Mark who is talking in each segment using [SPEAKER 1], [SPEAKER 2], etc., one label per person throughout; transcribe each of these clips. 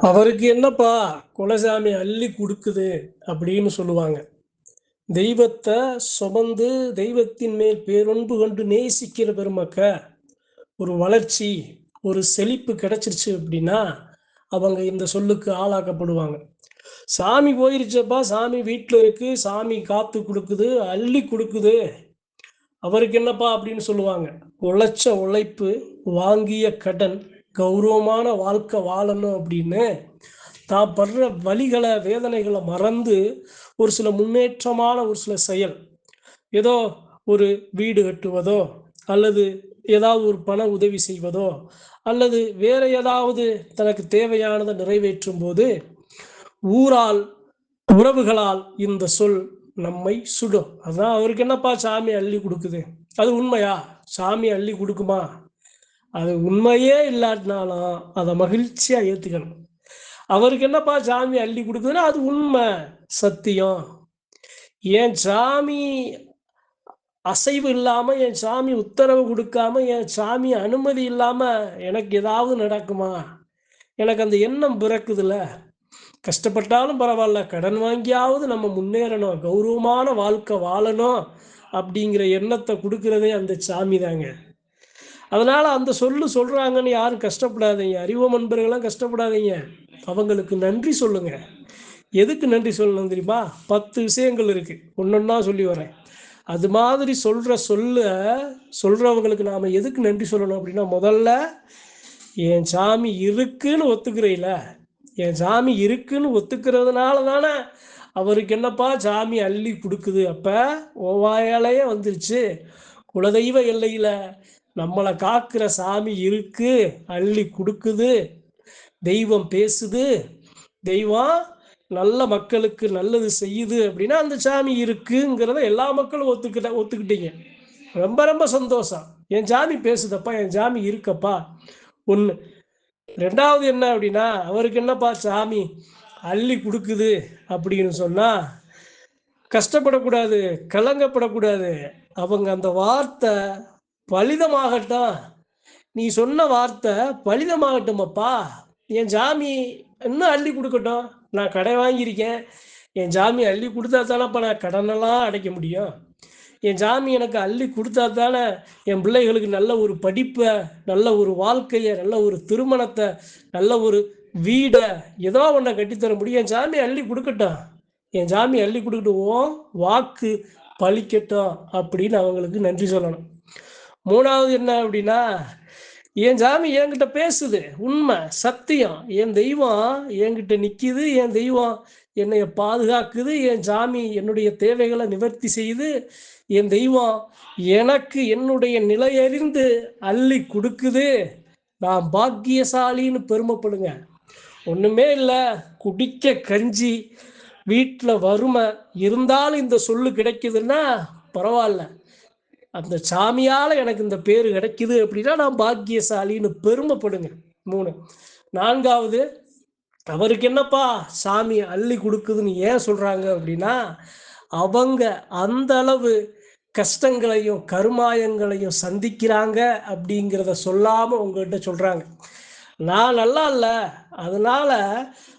[SPEAKER 1] அவருக்கு என்னப்பா குலசாமி அள்ளி கொடுக்குது அப்படின்னு சொல்லுவாங்க. தெய்வத்தை சுமந்து தெய்வத்தின் மேல் பேரன்பு கொண்டு நேசிக்கிற பெருமக்க ஒரு வளர்ச்சி, ஒரு செழிப்பு கிடைச்சிருச்சு அப்படின்னா அவங்க இந்த சொல்லுக்கு ஆளாக்கப்படுவாங்க. சாமி போயிருச்சப்பா, சாமி வீட்டில் இருக்கு, சாமி காத்து கொடுக்குது, அள்ளி கொடுக்குது, அவருக்கு என்னப்பா அப்படின்னு சொல்லுவாங்க. உழைச்ச உழைப்பு, வாங்கிய கடன், கௌரவமான வாழ்க்கை வாழணும் அப்படின்னு தான் படுற வலிகளை வேதனைகளை மறந்து ஒரு சில முன்னேற்றமான ஒரு சில செயல், ஏதோ ஒரு வீடு கட்டுவதோ அல்லது ஏதாவது ஒரு பண உதவி செய்வதோ அல்லது வேற ஏதாவது தனக்கு தேவையானதை நிறைவேற்றும் போது ஊரால் உறவுகளால் இந்த சொல் நம்மை சுடும். அதான் அவருக்கு என்னப்பா சாமி அள்ளி கொடுக்குது. அது உண்மையா? சாமி அள்ளி கொடுக்குமா? அது உண்மையே இல்லாட்டினாலும் அதை மகிழ்ச்சியா ஏத்துக்கணும். அவருக்கு என்னப்பா சாமி அள்ளி கொடுக்குதுன்னா அது உண்மை, சத்தியம். என் சாமி அசைவு இல்லாம, என் சாமி உத்தரவு கொடுக்காம, என் சாமி அனுமதி இல்லாம எனக்கு ஏதாவது நடக்குமா? எனக்கு அந்த எண்ணம் பிறக்குதுல்ல. கஷ்டப்பட்டாலும் பரவாயில்ல, கடன் வாங்கியாவது நம்ம முன்னேறணும், கௌரவமான வாழ்க்கை வாழணும் அப்படிங்கிற எண்ணத்தை கொடுக்கறதே அந்த சாமி தாங்க. அதனால அந்த சொல்றாங்கன்னு யாரும் கஷ்டப்படாதீங்க. அறிவோம் நண்பர்கள்லாம் கஷ்டப்படாதீங்க. அவங்களுக்கு நன்றி சொல்லுங்க. எதுக்கு நன்றி சொல்லணும் தெரியுமா? 10 விஷயங்கள் இருக்கு. ஒன்னொன்னா சொல்லி வரேன். அது மாதிரி சொல்றவங்களுக்கு நாம எதுக்கு நன்றி சொல்லணும் அப்படின்னா, முதல்ல என் சாமி இருக்குன்னு ஒத்துக்கிறீல. என் சாமி இருக்குன்னு ஒத்துக்கிறதுனால தானே அவருக்கு என்னப்பா சாமி அள்ளி கொடுக்குது. அப்ப ஓவாயாலேயே வந்துருச்சு. குலதெய்வ எல்லையில நம்மளை காக்கிற சாமி இருக்கு, அள்ளி கொடுக்குது, தெய்வம் பேசுது, தெய்வம் நல்ல மக்களுக்கு நல்லது செய்யுது அப்படின்னா அந்த சாமி இருக்குங்கிறத எல்லா மக்களும் ஒத்துக்கிட்டீங்க. ரொம்ப ரொம்ப சந்தோஷம். என் சாமி பேசுதப்பா, என் சாமி இருக்கப்பா. ஒன்று. ரெண்டாவது என்ன அப்படின்னா, அவருக்கு என்னப்பா சாமி அள்ளி கொடுக்குது அப்படின்னு சொன்னா கஷ்டப்படக்கூடாது, கலங்கப்படக்கூடாது. அவங்க அந்த வார்த்தை பலிதமாகட்டும். நீ சொன்ன வார்த்தை பலிதமாகட்டும் அப்பா. என் சாமி இன்னும் அள்ளி கொடுக்கட்டும். நான் கடை வாங்கியிருக்கேன். என் சாமி அள்ளி கொடுத்தா தானேப்பா நான் கடனெல்லாம் அடைக்க முடியும். என் சாமி எனக்கு அள்ளி கொடுத்தா தானே என் பிள்ளைகளுக்கு நல்ல ஒரு படிப்பை, நல்ல ஒரு வாழ்க்கையை, நல்ல ஒரு திருமணத்தை, நல்ல ஒரு வீடை ஏதோ ஒன்றை கட்டித்தர முடியும். என் சாமி அள்ளி கொடுக்கட்டும், என் சாமி அள்ளி கொடுக்கட்டும், வாக்கு பழிக்கட்டும் அப்படின்னு அவங்களுக்கு நன்றி சொல்லணும். மூணாவது என்ன அப்படின்னா, என் சாமி என்கிட்ட பேசுது, உண்மை சத்தியம். என் தெய்வம் என்கிட்ட நிற்கிது, என் தெய்வம் என்னைய பாதுகாக்குது, என் சாமி என்னுடைய தேவைகளை நிவர்த்தி செய்யுது, என் தெய்வம் எனக்கு என்னுடைய நிலையறிந்து அள்ளி கொடுக்குது. நான் பாக்கியசாலின்னு பெருமைப்படுங்க. ஒன்றுமே இல்லை, குடிக்க கஞ்சி, வீட்டில் வறுமை இருந்தாலும் இந்த சொல்லு கிடைக்குதுன்னா பரவாயில்ல, அந்த சாமியால் எனக்கு இந்த பேர் கிடைக்குது அப்படின்னா நான் பாக்கியசாலின்னு பெருமைப்படுங்க. 3. நான்காவது, அவருக்கு என்னப்பா சாமி அள்ளி கொடுக்குதுன்னு ஏன் சொல்கிறாங்க அப்படின்னா, அவங்க அந்த அளவு கஷ்டங்களையும் கருமாயங்களையும் சந்திக்கிறாங்க அப்படிங்கிறத சொல்லாமல் உங்கள்கிட்ட சொல்கிறாங்க. நான் நல்லா இல்லை, அதனால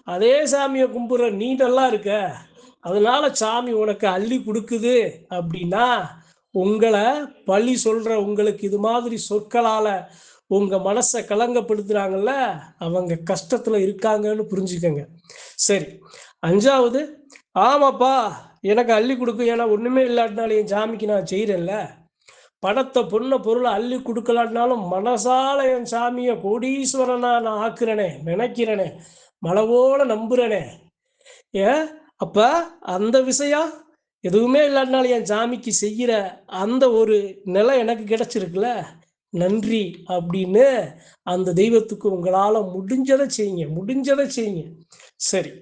[SPEAKER 1] அதே சாமியை கும்பிட்ற நீ நல்லா இருக்க, அதனால சாமி உனக்கு அள்ளி கொடுக்குது அப்படின்னா, உங்களை பழி சொல்கிற உங்களுக்கு இது மாதிரி சொற்களால் உங்கள் மனசை கலங்கப்படுத்துகிறாங்கல்ல, அவங்க கஷ்டத்தில் இருக்காங்கன்னு புரிஞ்சுக்கங்க. சரி. 5வது, ஆமாப்பா எனக்கு அள்ளி கொடுக்கும், ஏன்னா ஒன்றுமே இல்லாட்டினாலும் என் சாமிக்கு நான் செய்கிறேன்ல. பணத்தை பொண்ணை பொருளை அள்ளி கொடுக்கலாட்டினாலும் மனசால என் சாமியை கோடீஸ்வரனா நான் ஆக்குறேனே, நினைக்கிறேனே, மனவோட நம்புகிறேனே. ஏன் அப்போ அந்த விஷயம் எதுவுமே இல்லாட்டினாலும் என் சாமிக்கு செய்கிற அந்த ஒரு நிலை எனக்கு கிடைச்சிருக்குல்ல, நன்றி அப்படின்னு அந்த தெய்வத்துக்கு உங்களால் முடிஞ்சதை செய்யுங்க, முடிஞ்சதை செய்யுங்க. சரி.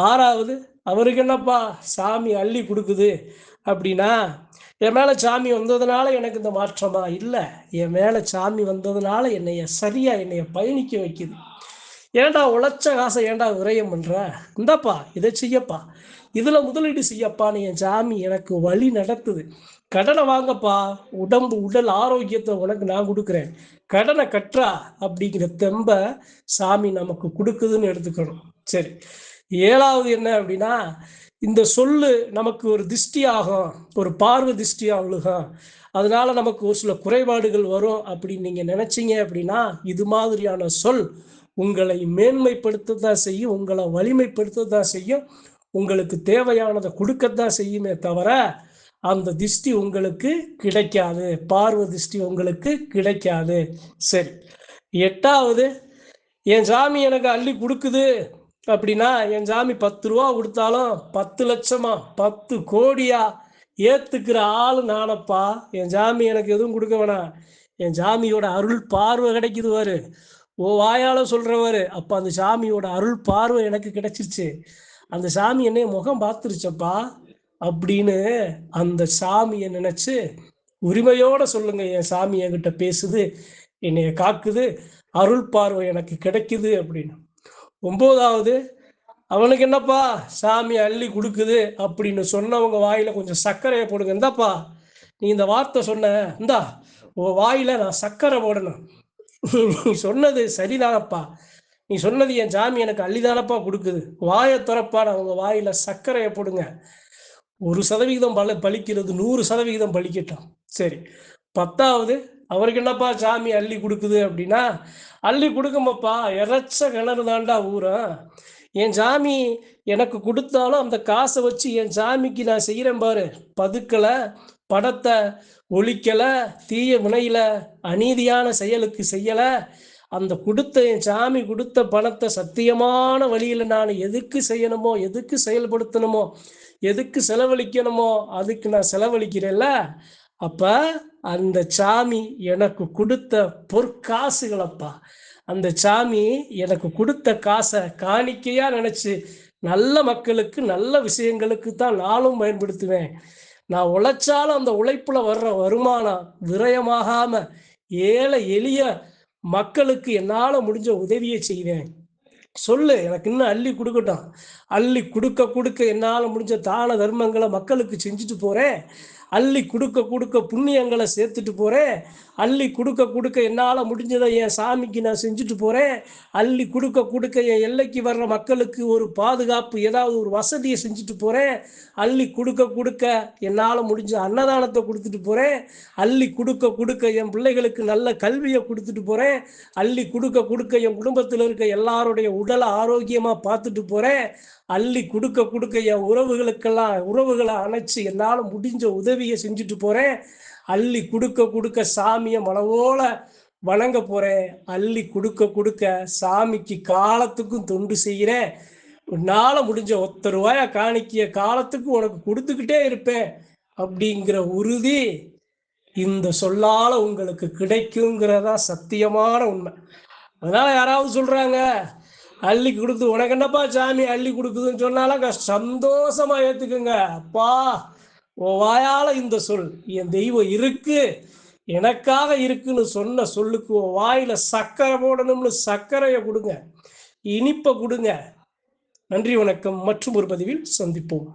[SPEAKER 1] 6வது, அவருக்கு என்னப்பா சாமி அள்ளி கொடுக்குது அப்படின்னா, என் மேலே சாமி வந்ததுனால எனக்கு இந்த மாற்றமா? இல்லை, என் மேலே சாமி வந்ததுனால என்னைய பயணிக்க வைக்குது. ஏன்டா உழைச்ச காசை ஏன்டா விரயம் பண்ணுற? இந்தாப்பா இதை செய்யப்பா, இதில் முதலீடு செய்யப்பான்னு என் சாமி எனக்கு வழி நடத்துது. கடனை வாங்கப்பா, உடல் ஆரோக்கியத்தை உனக்கு நான் கொடுக்குறேன். கடனை கட்டுறா அப்படிங்கிற தெம்ப சாமி நமக்கு கொடுக்குதுன்னு எடுத்துக்கணும். சரி. 7வது என்ன அப்படின்னா, இந்த சொல்லு நமக்கு ஒரு திஷ்டி ஆகும். ஒரு பார்வை திஷ்டியா விழுகும். அதனால நமக்கு ஒரு சில குறைபாடுகள் வரும் அப்படின்னு நீங்க நினைச்சீங்க அப்படின்னா, இது மாதிரியான சொல் உங்களை மேன்மைப்படுத்தத்தான் செய்யும். உங்கள வலிமைப்படுத்தத்தான் செய்யும். உங்களுக்கு தேவையானத குடுக்கத்தான் செய்யுமே தவிர, அந்த திஷ்டி உங்களுக்கு கிடைக்காது. பார்வை திஷ்டி உங்களுக்கு கிடைக்காது. சரி. 8வது, என் சாமி எனக்கு அள்ளி குடுக்குது அப்படின்னா, என் சாமி ரூ. 10 குடுத்தாலும் 10,00,000 10 கோடியா ஏத்துக்கிற ஆளு நானப்பா. என் சாமி எனக்கு எதுவும் குடுக்க வேணாம். என் சாமியோட அருள் பார்வை கிடைக்குது பாரு. வாயால சொல்றவரு. அப்ப அந்த சாமியோட அருள் பார்வை எனக்கு கிடைச்சிருச்சு. அந்த சாமி என்னைய முகம் பார்த்துருச்சப்பா அப்படின்னு அந்த சாமியை நினைச்சு உரிமையோட சொல்லுங்க, என் சாமி என்கிட்ட பேசுது, என்னைய காக்குது, அருள் பார்வை எனக்கு கிடைக்குது அப்படின்னு. 9வது, அவனுக்கு என்னப்பா சாமி அள்ளி கொடுக்குது அப்படின்னு சொன்னவங்க வாயில கொஞ்சம் சர்க்கரையை போடுங்க. இந்தாப்பா, நீ இந்த வார்த்தை சொன்ன, இந்தா உன் வாயில நான் சர்க்கரை போடணும். நீ சொன்னது சரிதானப்பா. நீ சொன்னது என் சாமி எனக்கு அள்ளிதானப்பா கொடுக்குது. வாயை திறப்பான்னு அவங்க வாயில சர்க்கரையை போடுங்க. 1% பலிக்கிறது 100% பலிக்கட்டும். சரி. 10வது, அவருக்கு என்னப்பா சாமி அள்ளி கொடுக்குது அப்படின்னா, அள்ளி கொடுக்குமப்பா, இறைச்ச கிணறு தாண்டா ஊரும். என் சாமி எனக்கு கொடுத்தாலும் அந்த காசை வச்சு என் சாமிக்கு நான் செய்கிறேன் பாரு. பதுக்கலை, படத்தை ஒழிக்கலை, தீய வினையில அநீதியான செயலுக்கு செய்யலை. அந்த கொடுத்த என் சாமி கொடுத்த பணத்தை சத்தியமான வழியில் நான் எதுக்கு செய்யணுமோ, எதுக்கு செயல்படுத்தணுமோ, எதுக்கு செலவழிக்கணுமோ அதுக்கு நான் செலவழிக்கிறேன்ல. அப்ப அந்த சாமி எனக்கு கொடுத்த பொற்காசுகளப்பா, அந்த சாமி எனக்கு கொடுத்த காசை காணிக்கையா நினைச்சு நல்ல மக்களுக்கு நல்ல விஷயங்களுக்கு தான் நானும் பயன்படுத்துவேன். நான் உழைச்சாலும் அந்த உழைப்புல வர்ற வருமானம் விரயமாகாம ஏழை எளிய மக்களுக்கு என்னால முடிஞ்ச உதவியை செய்வேன். சொல்லு, எனக்கு இன்னும் அள்ளி கொடுக்கட்டும். அள்ளி கொடுக்க கொடுக்க என்னால் முடிஞ்ச தான தர்மங்களை மக்களுக்கு செஞ்சுட்டு போகிறேன். அள்ளி கொடுக்க கொடுக்க புண்ணியங்களை சேர்த்துட்டு போகிறேன். அள்ளி கொடுக்க கொடுக்க என்னால் முடிஞ்சதை என் சாமிக்கு நான் செஞ்சுட்டு போகிறேன். அள்ளி கொடுக்க கொடுக்க என் எல்லைக்கு வர்ற மக்களுக்கு ஒரு பாதுகாப்பு ஏதாவது ஒரு வசதியை செஞ்சுட்டு போகிறேன். அள்ளி கொடுக்க கொடுக்க என்னால் முடிஞ்ச அன்னதானத்தை கொடுத்துட்டு போகிறேன். அள்ளி கொடுக்க கொடுக்க என் பிள்ளைகளுக்கு நல்ல கல்வியை கொடுத்துட்டு போகிறேன். அள்ளி கொடுக்க கொடுக்க என் குடும்பத்தில் இருக்க எல்லாருடைய உடலை ஆரோக்கியமாக பார்த்துட்டு போகிறேன். அள்ளி கொடுக்க கொடுக்க என் உறவுகளை அணைச்சி என்னால் முடிஞ்ச உதவியை செஞ்சுட்டு போகிறேன். அள்ளி கொடுக்க கொடுக்க சாமியை மனவோல வணங்க போகிறேன். அள்ளி கொடுக்க கொடுக்க சாமிக்கு காலத்துக்கும் தொண்டு செய்கிறேன். உன்னால் முடிஞ்ச ரூபாயா காணிக்கிய காலத்துக்கு உனக்கு கொடுத்துக்கிட்டே இருப்பேன் அப்படிங்கிற உறுதி இந்த சொல்லால உங்களுக்கு கிடைக்குங்கிறதா சத்தியமான உண்மை. அதனால யாராவது சொல்றாங்க அள்ளி கொடுத்து உனக்கு என்னப்பா சாமி அள்ளி கொடுக்குதுன்னு சொன்னாலும் சந்தோஷமா ஏத்துக்குங்க. அப்பா, உன் வாயால இந்த சொல் என் தெய்வம் இருக்கு, எனக்காக இருக்குன்னு சொன்ன சொல்லுக்கு உன் வாயில சர்க்கரை போடணும்னு சர்க்கரையை கொடுங்க, இனிப்பை கொடுங்க. நன்றி, வணக்கம். மற்றும் ஒரு பதிவில் சந்திப்போம்.